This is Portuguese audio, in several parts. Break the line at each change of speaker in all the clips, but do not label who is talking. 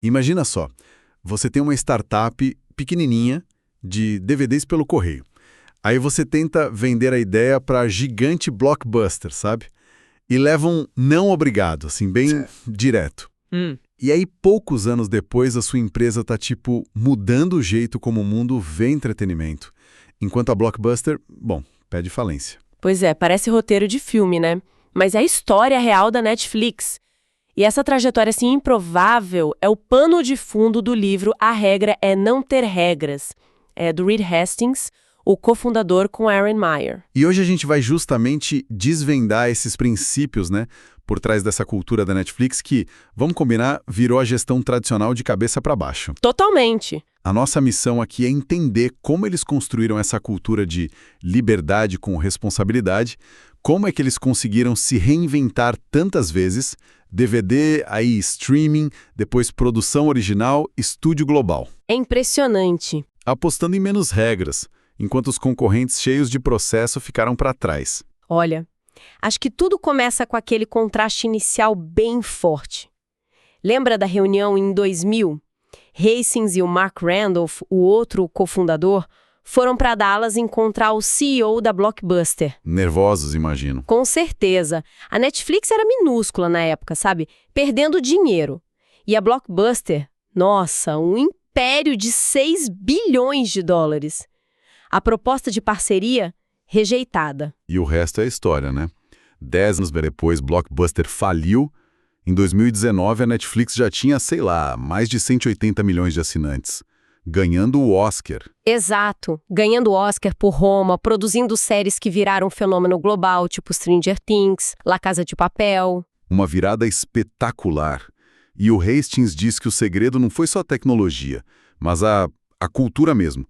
Imagina só, você tem uma startup pequenininha de DVDs pelo correio. Aí você tenta vender a ideia para gigante blockbuster, sabe? E leva um não obrigado, assim, bem direto. E aí, poucos anos depois, a sua empresa tá, tipo, mudando o jeito como o mundo vê entretenimento. Enquanto a Blockbuster, bom, pede falência.
Pois é, parece roteiro de filme, né? Mas é a história real da Netflix. E essa trajetória, assim, improvável é o pano de fundo do livro A Regra é Não Ter Regras, do Reed Hastings, o cofundador com Erin Meyer.
E hoje a gente vai justamente desvendar esses princípios, né, por trás dessa cultura da Netflix que, vamos combinar, virou a gestão tradicional de cabeça para baixo.
Totalmente.
A nossa missão aqui é entender como eles construíram essa cultura de liberdade com responsabilidade, como é que eles conseguiram se reinventar tantas vezes, DVD, aí streaming, depois produção original, estúdio global.
É impressionante.
Apostando em menos regras, enquanto os concorrentes cheios de processo ficaram para trás.
Olha, acho que tudo começa com aquele contraste inicial bem forte. Lembra da reunião em 2000? Hastings e o Mark Randolph, o outro cofundador, foram para Dallas encontrar o CEO da Blockbuster.
Nervosos, imagino.
Com certeza. A Netflix era minúscula na época, sabe? Perdendo dinheiro. E a Blockbuster, nossa, um império de 6 bilhões de dólares. A proposta de parceria, rejeitada.
E o resto é história, né? 10 anos depois, Blockbuster faliu. Em 2019, a Netflix já tinha, sei lá, mais de 180 milhões de assinantes, ganhando o Oscar.
Exato. Ganhando o Oscar por Roma, produzindo séries que viraram um fenômeno global, tipo Stranger Things, La Casa de Papel.
Uma virada espetacular. E o Hastings diz que o segredo não foi só a tecnologia, mas a cultura mesmo.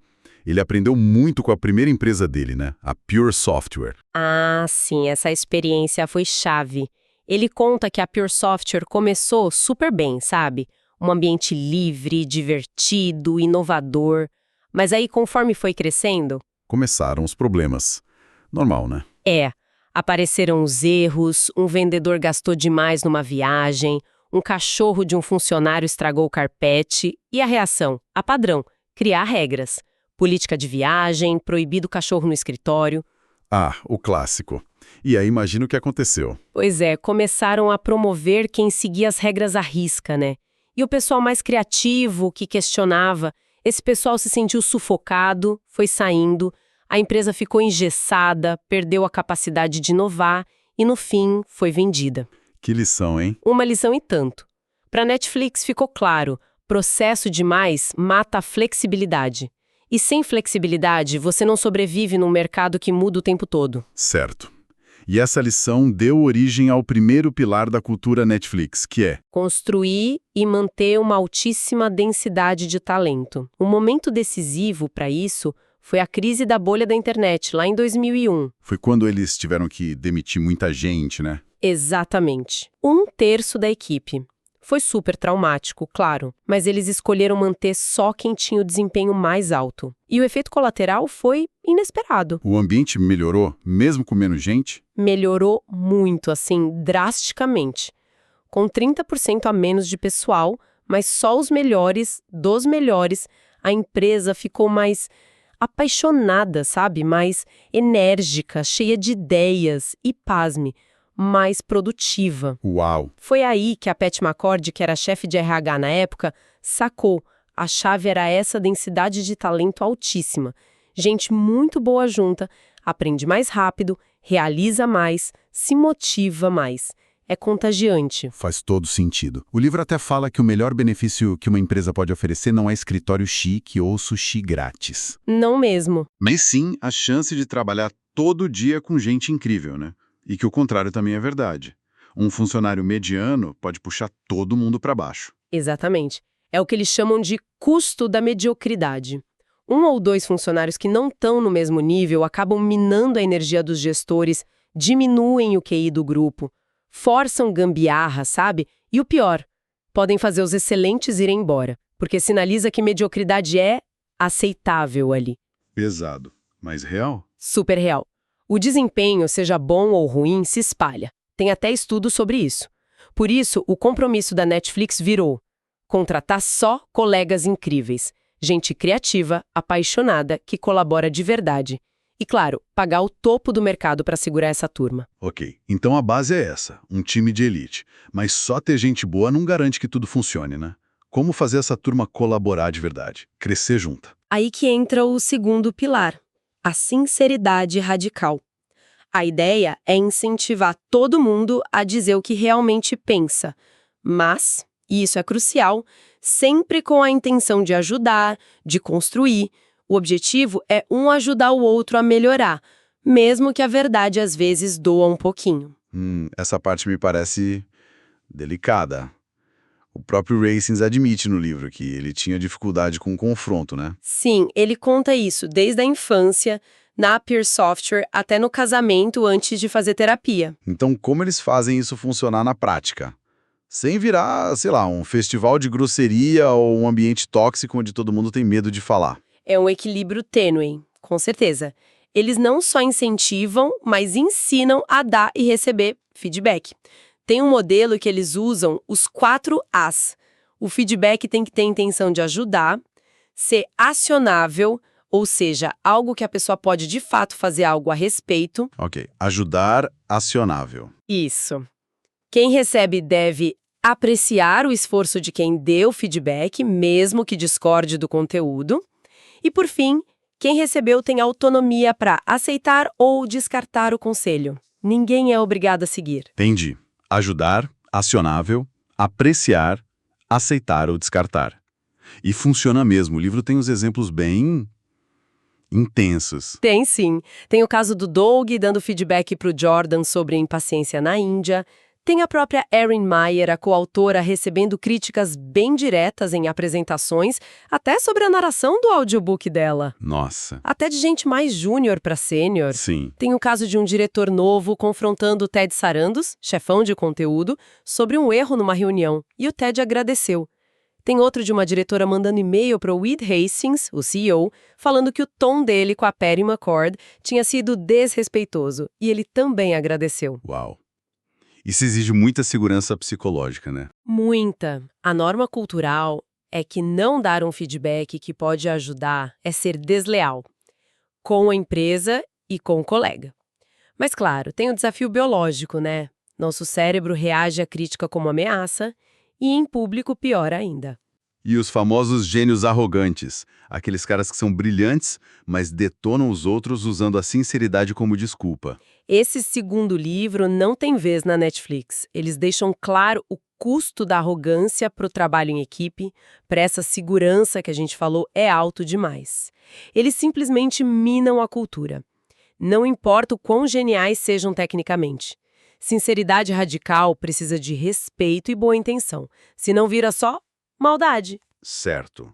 Ele aprendeu muito com a primeira empresa dele, né? A Pure Software.
Ah, sim, essa experiência foi chave. Ele conta que a Pure Software começou super bem, sabe? Um ambiente livre, divertido, inovador. Mas aí, conforme foi crescendo...
Começaram os problemas. Normal, né?
Apareceram os erros, um vendedor gastou demais numa viagem, um cachorro de um funcionário estragou o carpete, e a reação, a padrão, criar regras. Política de viagem, proibido o cachorro no escritório.
Ah, o clássico. E aí imagina o que aconteceu.
Pois é, começaram a promover quem seguia as regras à risca, né? E o pessoal mais criativo, que questionava, esse pessoal se sentiu sufocado, foi saindo, a empresa ficou engessada, perdeu a capacidade de inovar e, no fim, foi vendida.
Que lição, hein?
Uma lição e tanto. Para a Netflix ficou claro, processo demais mata a flexibilidade. E sem flexibilidade, você não sobrevive num mercado que muda o tempo todo.
Certo. E essa lição deu origem ao primeiro pilar da cultura Netflix, que é
construir e manter uma altíssima densidade de talento. Um momento decisivo para isso foi a crise da bolha da internet, lá em 2001.
Foi quando eles tiveram que demitir muita gente, né?
Exatamente. 1/3 da equipe. Foi super traumático, claro, mas eles escolheram manter só quem tinha o desempenho mais alto. E o efeito colateral foi inesperado.
O ambiente melhorou, mesmo com menos gente?
Melhorou muito, assim, drasticamente. Com 30% a menos de pessoal, mas só os melhores, dos melhores, a empresa ficou mais apaixonada, sabe? Mais enérgica, cheia de ideias e, pasme, mais produtiva.
Uau!
Foi aí que a Pat McCord, que era chefe de RH na época, sacou. A chave era essa densidade de talento altíssima. Gente muito boa junta, aprende mais rápido, realiza mais, se motiva mais. É contagiante.
Faz todo sentido. O livro até fala que o melhor benefício que uma empresa pode oferecer não é escritório chique ou sushi grátis.
Não mesmo.
Mas sim a chance de trabalhar todo dia com gente incrível, né? E que o contrário também é verdade. Um funcionário mediano pode puxar todo mundo para baixo.
Exatamente. É o que eles chamam de custo da mediocridade. 1 ou 2 funcionários que não estão no mesmo nível acabam minando a energia dos gestores, diminuem o QI do grupo, forçam gambiarra, sabe? E o pior, podem fazer os excelentes irem embora, porque sinaliza que mediocridade é aceitável ali.
Pesado, mas real?
Super real. O desempenho, seja bom ou ruim, se espalha. Tem até estudos sobre isso. Por isso, o compromisso da Netflix virou: Contratar só colegas incríveis, gente criativa, apaixonada, que colabora de verdade. E, claro, pagar o topo do mercado para segurar essa turma.
Ok, então a base é essa, um time de elite. Mas só ter gente boa não garante que tudo funcione, né? Como fazer essa turma colaborar de verdade, crescer junta?
Aí que entra o segundo pilar, a sinceridade radical. A ideia é incentivar todo mundo a dizer o que realmente pensa, mas, e isso é crucial, sempre com a intenção de ajudar, de construir. O objetivo é um ajudar o outro a melhorar, mesmo que a verdade às vezes doa um pouquinho.
Essa parte me parece delicada. O próprio Racings admite no livro que ele tinha dificuldade com o confronto, né?
Sim, ele conta isso desde a infância, na Peer Software, até no casamento antes de fazer terapia.
Então, como eles fazem isso funcionar na prática? Sem virar, sei lá, um festival de grosseria ou um ambiente tóxico onde todo mundo tem medo de falar.
É um equilíbrio tênue, com certeza. Eles não só incentivam, mas ensinam a dar e receber feedback. Tem um modelo que eles usam, os 4 As. O feedback tem que ter a intenção de ajudar, ser acionável, ou seja, algo que a pessoa pode de fato fazer algo a respeito.
Ok. Ajudar, acionável.
Isso. Quem recebe deve apreciar o esforço de quem deu feedback, mesmo que discorde do conteúdo. E, por fim, quem recebeu tem autonomia para aceitar ou descartar o conselho. Ninguém é obrigado a seguir.
Entendi. Ajudar, acionável, apreciar, aceitar ou descartar. E funciona mesmo. O livro tem uns exemplos bem intensos.
Tem sim. Tem o caso do Doug dando feedback para o Jordan sobre a impaciência na Índia. Tem a própria Erin Meyer, a coautora, recebendo críticas bem diretas em apresentações, até sobre a narração do audiobook dela.
Nossa.
Até de gente mais júnior para sênior.
Sim.
Tem o caso de um diretor novo confrontando o Ted Sarandos, chefão de conteúdo, sobre um erro numa reunião, e o Ted agradeceu. Tem outro de uma diretora mandando e-mail para o Reed Hastings, o CEO, falando que o tom dele com a Patty McCord tinha sido desrespeitoso, e ele também agradeceu.
Uau. Isso exige muita segurança psicológica, né?
Muita. A norma cultural é que não dar um feedback que pode ajudar é ser desleal, com a empresa e com o colega. Mas claro, tem o desafio biológico, né? Nosso cérebro reage à crítica como ameaça e em público pior ainda.
E os famosos gênios arrogantes, aqueles caras que são brilhantes, mas detonam os outros usando a sinceridade como desculpa.
Esse segundo livro não tem vez na Netflix. Eles deixam claro o custo da arrogância para o trabalho em equipe, para essa segurança que a gente falou é alto demais. Eles simplesmente minam a cultura. Não importa o quão geniais sejam tecnicamente. Sinceridade radical precisa de respeito e boa intenção, senão vira só maldade.
Certo.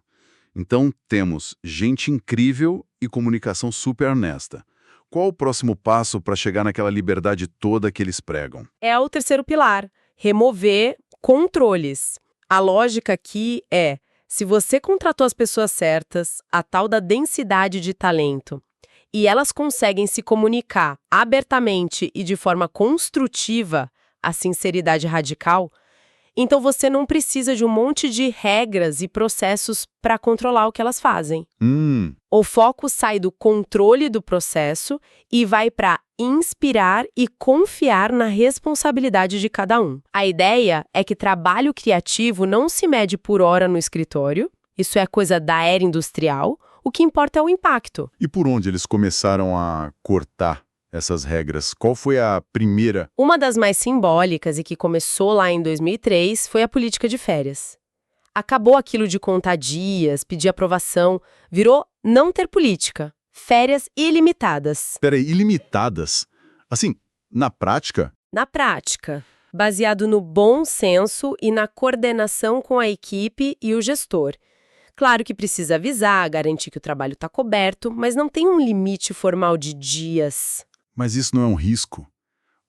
Então temos gente incrível e comunicação super honesta. Qual o próximo passo para chegar naquela liberdade toda que eles pregam?
É o terceiro pilar, remover controles. A lógica aqui é, se você contratou as pessoas certas, a tal da densidade de talento, e elas conseguem se comunicar abertamente e de forma construtiva, a sinceridade radical, então você não precisa de um monte de regras e processos para controlar o que elas fazem. O foco sai do controle do processo e vai para inspirar e confiar na responsabilidade de cada um. A ideia é que trabalho criativo não se mede por hora no escritório, isso é coisa da era industrial, o que importa é o impacto.
E por onde eles começaram a cortar essas regras? Qual foi a primeira?
Uma das mais simbólicas e que começou lá em 2003 foi a política de férias. Acabou aquilo de contar dias, pedir aprovação, virou não ter política, férias ilimitadas.
Peraí, ilimitadas? Assim, na prática?
Na prática, baseado no bom senso e na coordenação com a equipe e o gestor. Claro que precisa avisar, garantir que o trabalho está coberto, mas não tem um limite formal de dias.
Mas isso não é um risco?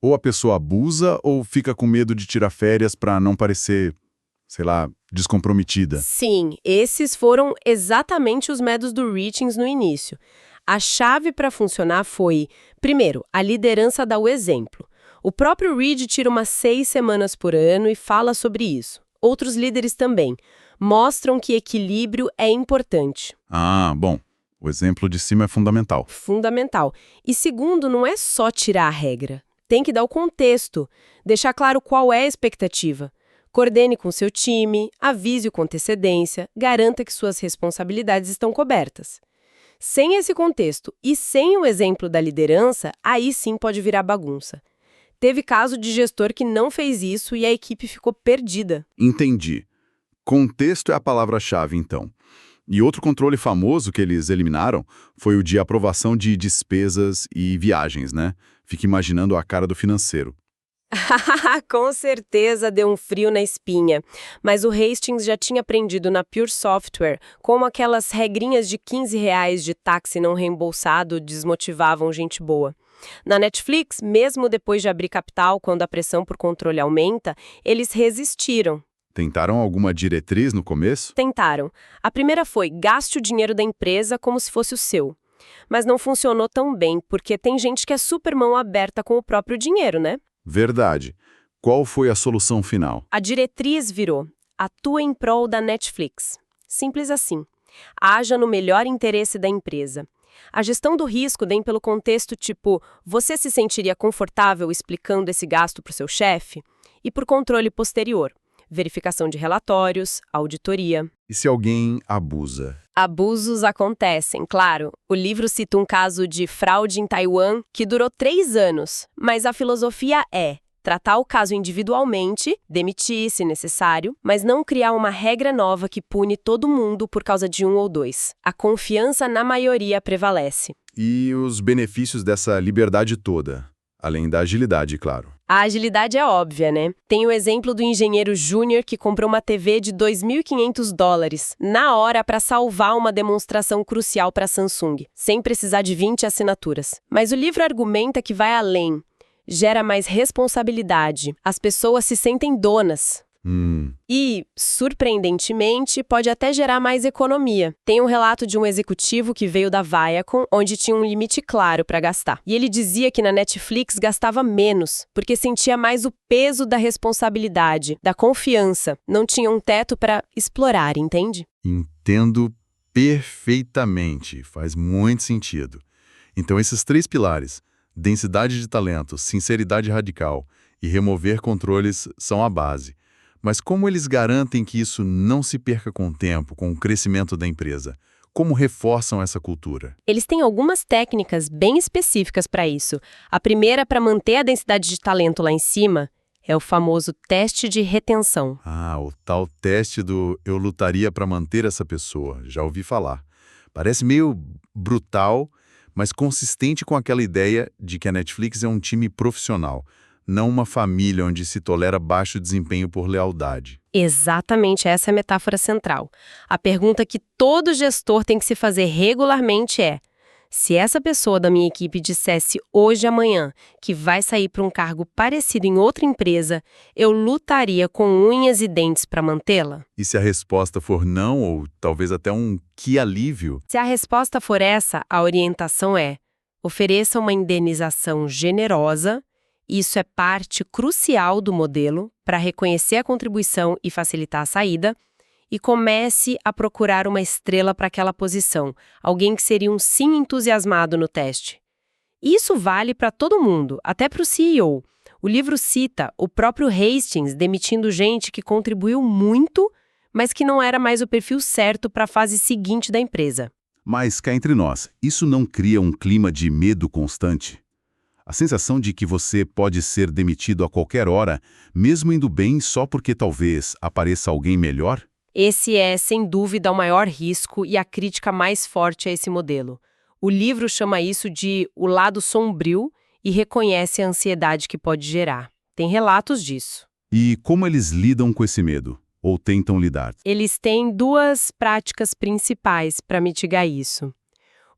Ou a pessoa abusa ou fica com medo de tirar férias para não parecer, sei lá, descomprometida?
Sim, esses foram exatamente os medos do Racings no início. A chave para funcionar foi, primeiro, a liderança dá o exemplo. O próprio Reed tira umas 6 semanas por ano e fala sobre isso. Outros líderes também. mostram que equilíbrio é importante.
Ah, bom. O exemplo de cima é fundamental.
Fundamental. E segundo, não é só tirar a regra. Tem que dar o contexto, deixar claro qual é a expectativa. Coordene com seu time, avise-o com antecedência, garanta que suas responsabilidades estão cobertas. Sem esse contexto e sem o exemplo da liderança, aí sim pode virar bagunça. Teve caso de gestor que não fez isso e a equipe ficou perdida.
Entendi. Contexto é a palavra-chave, então. E outro controle famoso que eles eliminaram foi o de aprovação de despesas e viagens, né? Fica imaginando a cara do financeiro.
Com certeza deu um frio na espinha, mas o Hastings já tinha aprendido na Pure Software como aquelas regrinhas de R$ 15 de táxi não reembolsado desmotivavam gente boa. Na Netflix, mesmo depois de abrir capital, quando a pressão por controle aumenta, eles resistiram.
Tentaram alguma diretriz no começo?
Tentaram. A primeira foi: gaste o dinheiro da empresa como se fosse o seu. Mas não funcionou tão bem, porque tem gente que é super mão aberta com o próprio dinheiro, né?
Verdade. Qual foi a solução final?
A diretriz virou: atua em prol da Netflix. Simples assim. Haja no melhor interesse da empresa. A gestão do risco vem pelo contexto tipo: você se sentiria confortável explicando esse gasto para o seu chefe? E por controle posterior. Verificação de relatórios, auditoria.
E se alguém abusa?
Abusos acontecem, claro. O livro cita um caso de fraude em Taiwan que durou 3 anos, mas a filosofia é tratar o caso individualmente, demitir se necessário, mas não criar uma regra nova que pune todo mundo por causa de um ou dois. A confiança na maioria prevalece.
E os benefícios dessa liberdade toda? Além da agilidade, claro.
A agilidade é óbvia, né? Tem o exemplo do engenheiro júnior que comprou uma TV de $2.500 na hora para salvar uma demonstração crucial para a Samsung, sem precisar de 20 assinaturas. Mas o livro argumenta que vai além. Gera mais responsabilidade. As pessoas se sentem donas. E, surpreendentemente, pode até gerar mais economia. Tem um relato de um executivo que veio da Viacom, onde tinha um limite claro para gastar. E ele dizia que na Netflix gastava menos, porque sentia mais o peso da responsabilidade, da confiança. Não tinha um teto para explorar, entende?
Entendo perfeitamente. Faz muito sentido. Então, esses 3 pilares, densidade de talento, sinceridade radical e remover controles, são a base. Mas como eles garantem que isso não se perca com o tempo, com o crescimento da empresa? Como reforçam essa cultura?
Eles têm algumas técnicas bem específicas para isso. A primeira, para manter a densidade de talento lá em cima, é o famoso teste de retenção.
Ah, o tal teste do eu lutaria para manter essa pessoa. Já ouvi falar. Parece meio brutal, mas consistente com aquela ideia de que a Netflix é um time profissional, não uma família onde se tolera baixo desempenho por lealdade.
Exatamente, essa é a metáfora central. A pergunta que todo gestor tem que se fazer regularmente é: se essa pessoa da minha equipe dissesse hoje amanhã que vai sair para um cargo parecido em outra empresa, eu lutaria com unhas e dentes para mantê-la?
E se a resposta for não, ou talvez até um que alívio?
Se a resposta for essa, a orientação é: ofereça uma indenização generosa. Isso é parte crucial do modelo para reconhecer a contribuição e facilitar a saída, e comece a procurar uma estrela para aquela posição, alguém que seria um sim entusiasmado no teste. Isso vale para todo mundo, até para o CEO. O livro cita o próprio Hastings demitindo gente que contribuiu muito, mas que não era mais o perfil certo para a fase seguinte da empresa.
Mas, cá entre nós, isso não cria um clima de medo constante? A sensação de que você pode ser demitido a qualquer hora, mesmo indo bem só porque talvez apareça alguém melhor?
Esse é, sem dúvida, o maior risco e a crítica mais forte a esse modelo. O livro chama isso de o lado sombrio e reconhece a ansiedade que pode gerar. Tem relatos disso.
E como eles lidam com esse medo? Ou tentam lidar?
Eles têm 2 práticas principais para mitigar isso.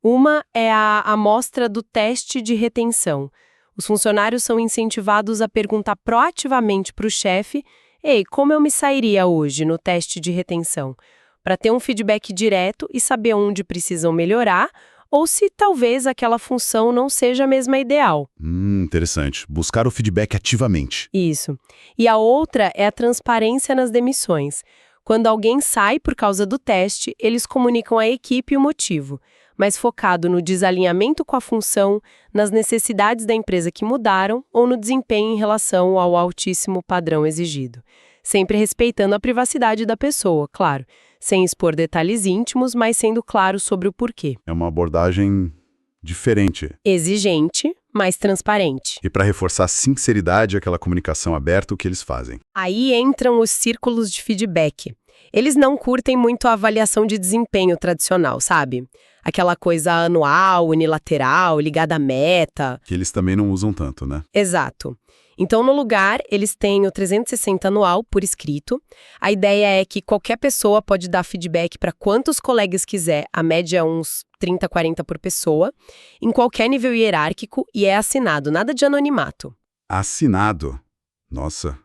Uma é a amostra do teste de retenção. Os funcionários são incentivados a perguntar proativamente para o chefe: ei, como eu me sairia hoje no teste de retenção? Para ter um feedback direto e saber onde precisam melhorar, ou se talvez aquela função não seja mesmo a ideal.
Interessante. Buscar o feedback ativamente.
Isso. E a outra é a transparência nas demissões. Quando alguém sai por causa do teste, eles comunicam à equipe o motivo, mas focado no desalinhamento com a função, nas necessidades da empresa que mudaram ou no desempenho em relação ao altíssimo padrão exigido. Sempre respeitando a privacidade da pessoa, claro, sem expor detalhes íntimos, mas sendo claro sobre o porquê.
É uma abordagem diferente.
Exigente, mas transparente.
E para reforçar a sinceridade, aquela comunicação aberta, o que eles fazem?
Aí entram os círculos de feedback. Eles não curtem muito a avaliação de desempenho tradicional, sabe? Aquela coisa anual, unilateral, ligada à meta.
Que eles também não usam tanto, né?
Exato. Então, no lugar, eles têm o 360 anual por escrito. A ideia é que qualquer pessoa pode dar feedback para quantos colegas quiser, a média é uns 30, 40 por pessoa, em qualquer nível hierárquico e é assinado, nada de anonimato.
Assinado? Nossa.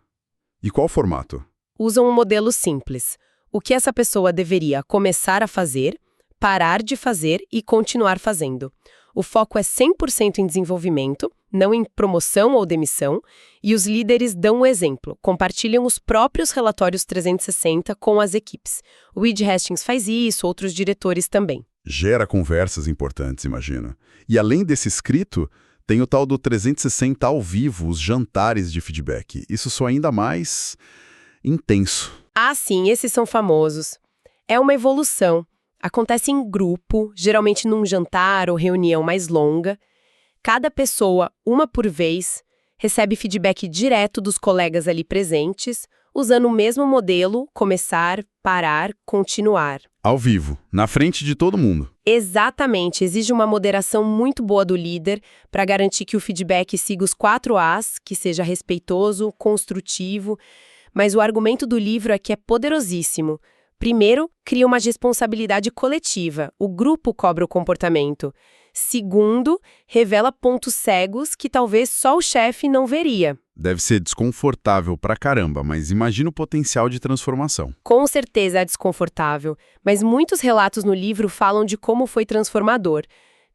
E qual formato?
Usam um modelo simples. O que essa pessoa deveria começar a fazer, parar de fazer e continuar fazendo. O foco é 100% em desenvolvimento, não em promoção ou demissão, e os líderes dão o exemplo, compartilham os próprios relatórios 360 com as equipes. O Reed Hastings faz isso, outros diretores também.
Gera conversas importantes, imagino. E além desse escrito, tem o tal do 360 ao vivo, os jantares de feedback. Isso só ainda mais intenso.
Ah, sim, esses são famosos. É uma evolução. Acontece em grupo, geralmente num jantar ou reunião mais longa. Cada pessoa, uma por vez, recebe feedback direto dos colegas ali presentes, usando o mesmo modelo, começar, parar, continuar.
Ao vivo, na frente de todo mundo.
Exatamente, exige uma moderação muito boa do líder para garantir que o feedback siga os 4 As, que seja respeitoso, construtivo. Mas o argumento do livro é que é poderosíssimo. Primeiro, cria uma responsabilidade coletiva. O grupo cobra o comportamento. Segundo, revela pontos cegos que talvez só o chefe não veria.
Deve ser desconfortável pra caramba, mas imagina o potencial de transformação.
Com certeza é desconfortável, mas muitos relatos no livro falam de como foi transformador.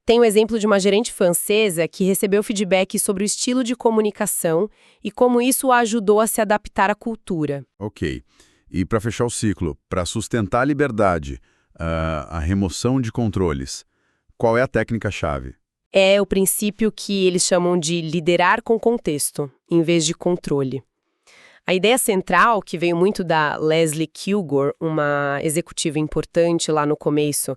Tem o exemplo de uma gerente francesa que recebeu feedback sobre o estilo de comunicação e como isso a ajudou a se adaptar à cultura.
Ok. E para fechar o ciclo, para sustentar a liberdade, a remoção de controles, qual é a técnica-chave?
É o princípio que eles chamam de liderar com contexto, em vez de controle. A ideia central, que veio muito da Leslie Kilgore, uma executiva importante lá no começo,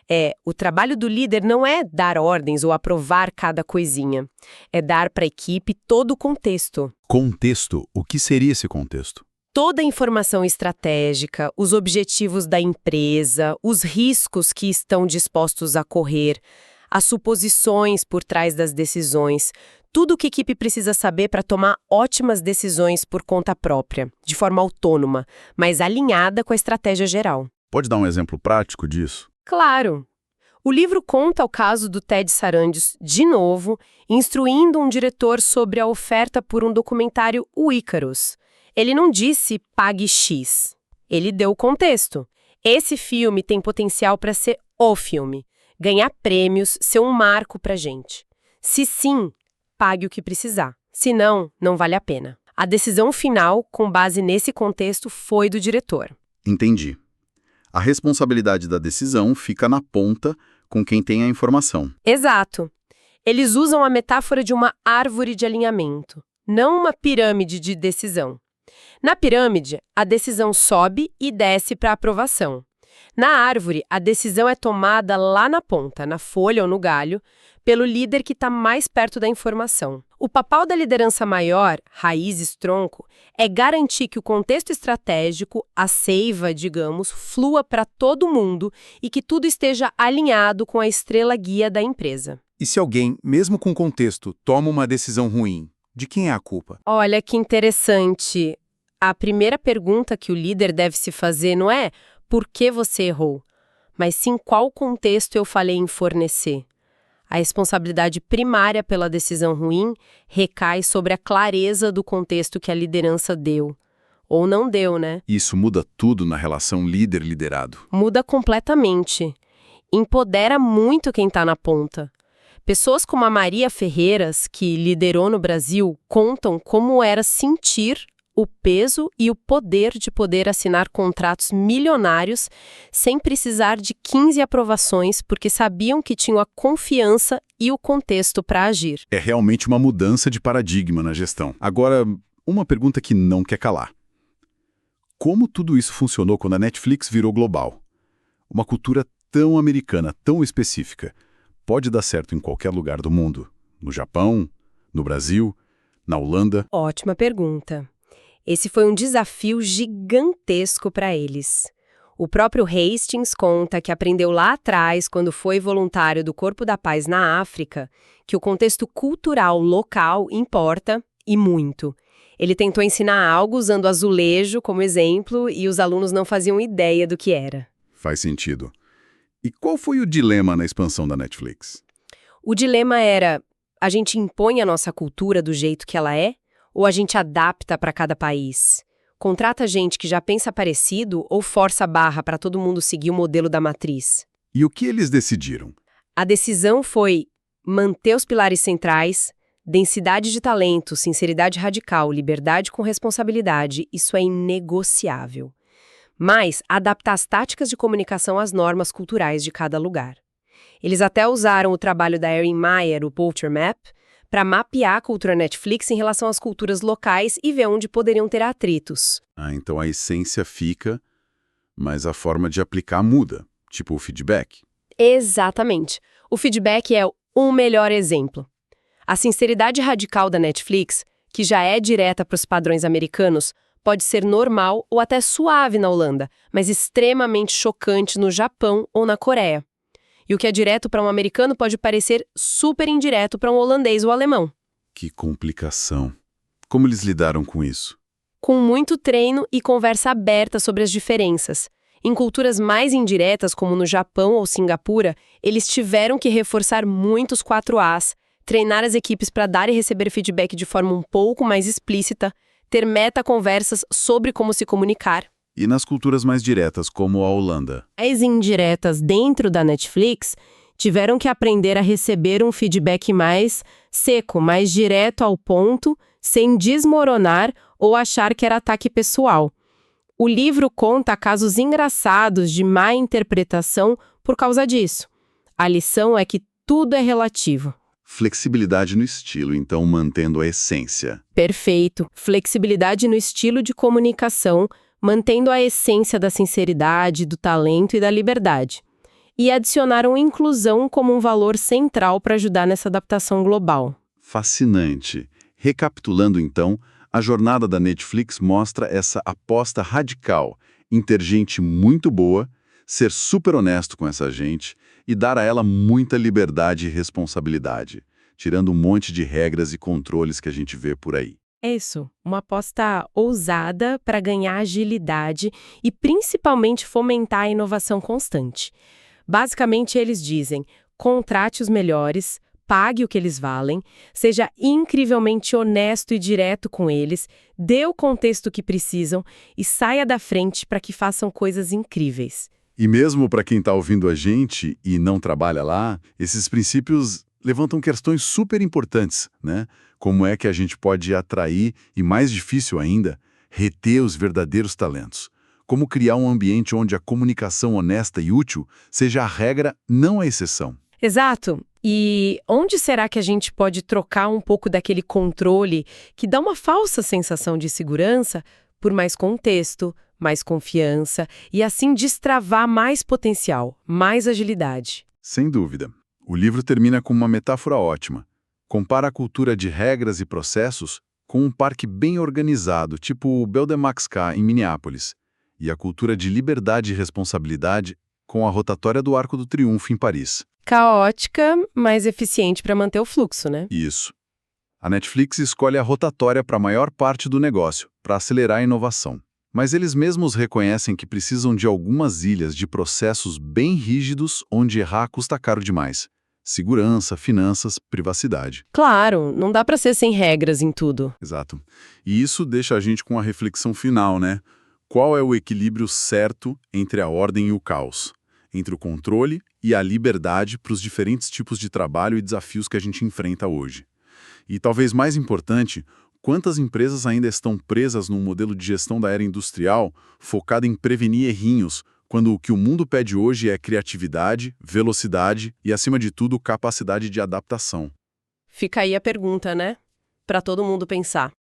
é o trabalho do líder não é dar ordens ou aprovar cada coisinha, é dar para a equipe todo o contexto.
Contexto? O que seria esse contexto?
Toda a informação estratégica, os objetivos da empresa, os riscos que estão dispostos a correr, as suposições por trás das decisões, tudo o que a equipe precisa saber para tomar ótimas decisões por conta própria, de forma autônoma, mas alinhada com a estratégia geral.
Pode dar um exemplo prático disso?
Claro! O livro conta o caso do Ted Sarandos, de novo, instruindo um diretor sobre a oferta por um documentário O Ícaros. Ele não disse pague X. Ele deu o contexto. Esse filme tem potencial para ser o filme, ganhar prêmios, ser um marco pra gente. Se sim, pague o que precisar. Se não, não vale a pena. A decisão final, com base nesse contexto, foi do diretor.
Entendi. A responsabilidade da decisão fica na ponta com quem tem a informação.
Exato. Eles usam a metáfora de uma árvore de alinhamento, não uma pirâmide de decisão. Na pirâmide, a decisão sobe e desce para aprovação. Na árvore, a decisão é tomada lá na ponta, na folha ou no galho, pelo líder que está mais perto da informação. O papel da liderança maior, raízes, tronco, é garantir que o contexto estratégico, a seiva, digamos, flua para todo mundo e que tudo esteja alinhado com a estrela guia da empresa.
E se alguém, mesmo com contexto, toma uma decisão ruim, de quem é a culpa?
Olha que interessante. A primeira pergunta que o líder deve se fazer não é por que você errou, mas sim qual contexto eu falei em fornecer. A responsabilidade primária pela decisão ruim recai sobre a clareza do contexto que a liderança deu. Ou não deu, né?
Isso muda tudo na relação líder-liderado.
Muda completamente. Empodera muito quem está na ponta. Pessoas como a Maria Ferreiras, que liderou no Brasil, contam como era sentir o peso e o poder de poder assinar contratos milionários sem precisar de 15 aprovações, porque sabiam que tinham a confiança e o contexto para agir.
É realmente uma mudança de paradigma na gestão. Agora, uma pergunta que não quer calar. Como tudo isso funcionou quando a Netflix virou global? Uma cultura tão americana, tão específica, pode dar certo em qualquer lugar do mundo? No Japão? No Brasil? Na Holanda?
Ótima pergunta. Esse foi um desafio gigantesco para eles. O próprio Hastings conta que aprendeu lá atrás, quando foi voluntário do Corpo da Paz na África, que o contexto cultural local importa e muito. Ele tentou ensinar algo usando azulejo como exemplo e os alunos não faziam ideia do que era.
Faz sentido. E qual foi o dilema na expansão da Netflix?
O dilema era: a gente impõe a nossa cultura do jeito que ela é? Ou a gente adapta para cada país? Contrata gente que já pensa parecido ou força a barra para todo mundo seguir o modelo da matriz?
E o que eles decidiram?
A decisão foi manter os pilares centrais, densidade de talento, sinceridade radical, liberdade com responsabilidade, isso é inegociável. Mas adaptar as táticas de comunicação às normas culturais de cada lugar. Eles até usaram o trabalho da Erin Meyer, o Culture Map, para mapear a cultura Netflix em relação às culturas locais e ver onde poderiam ter atritos.
Então a essência fica, mas a forma de aplicar muda, tipo o feedback.
Exatamente. O feedback é o melhor exemplo. A sinceridade radical da Netflix, que já é direta para os padrões americanos, pode ser normal ou até suave na Holanda, mas extremamente chocante no Japão ou na Coreia. E o que é direto para um americano pode parecer super indireto para um holandês ou alemão.
Que complicação. Como eles lidaram com isso?
Com muito treino e conversa aberta sobre as diferenças. Em culturas mais indiretas, como no Japão ou Singapura, eles tiveram que reforçar muito os 4As, treinar as equipes para dar e receber feedback de forma um pouco mais explícita, ter meta-conversas sobre como se comunicar.
E nas culturas mais diretas, como a Holanda?
As indiretas dentro da Netflix tiveram que aprender a receber um feedback mais seco, mais direto ao ponto, sem desmoronar ou achar que era ataque pessoal. O livro conta casos engraçados de má interpretação por causa disso. A lição é que tudo é relativo.
Flexibilidade no estilo, então mantendo a essência.
Perfeito. Flexibilidade no estilo de comunicação, mantendo a essência da sinceridade, do talento e da liberdade. E adicionaram inclusão como um valor central para ajudar nessa adaptação global.
Fascinante. Recapitulando então, a jornada da Netflix mostra essa aposta radical em ter gente muito boa, ser super honesto com essa gente e dar a ela muita liberdade e responsabilidade, tirando um monte de regras e controles que a gente vê por aí.
É isso, uma aposta ousada para ganhar agilidade e principalmente fomentar a inovação constante. Basicamente, eles dizem: contrate os melhores, pague o que eles valem, seja incrivelmente honesto e direto com eles, dê o contexto que precisam e saia da frente para que façam coisas incríveis.
E mesmo para quem está ouvindo a gente e não trabalha lá, esses princípios levantam questões super importantes, né? Como é que a gente pode atrair e, mais difícil ainda, reter os verdadeiros talentos? Como criar um ambiente onde a comunicação honesta e útil seja a regra, não a exceção?
Exato. E onde será que a gente pode trocar um pouco daquele controle que dá uma falsa sensação de segurança por mais contexto, mais confiança e assim destravar mais potencial, mais agilidade?
Sem dúvida. O livro termina com uma metáfora ótima. Compara a cultura de regras e processos com um parque bem organizado, tipo o Beldemax-K em Minneapolis, e a cultura de liberdade e responsabilidade com a rotatória do Arco do Triunfo em Paris.
Caótica, mas eficiente para manter o fluxo, né?
Isso. A Netflix escolhe a rotatória para a maior parte do negócio, para acelerar a inovação. Mas eles mesmos reconhecem que precisam de algumas ilhas de processos bem rígidos onde errar custa caro demais. Segurança, finanças, privacidade.
Claro, não dá para ser sem regras em tudo.
Exato. E isso deixa a gente com a reflexão final, né? Qual é o equilíbrio certo entre a ordem e o caos? Entre o controle e a liberdade para os diferentes tipos de trabalho e desafios que a gente enfrenta hoje. E talvez mais importante, Quantas empresas ainda estão presas num modelo de gestão da era industrial focado em prevenir errinhos, quando o que o mundo pede hoje é criatividade, velocidade e, acima de tudo, capacidade de adaptação?
Fica aí a pergunta, né? Para todo mundo pensar.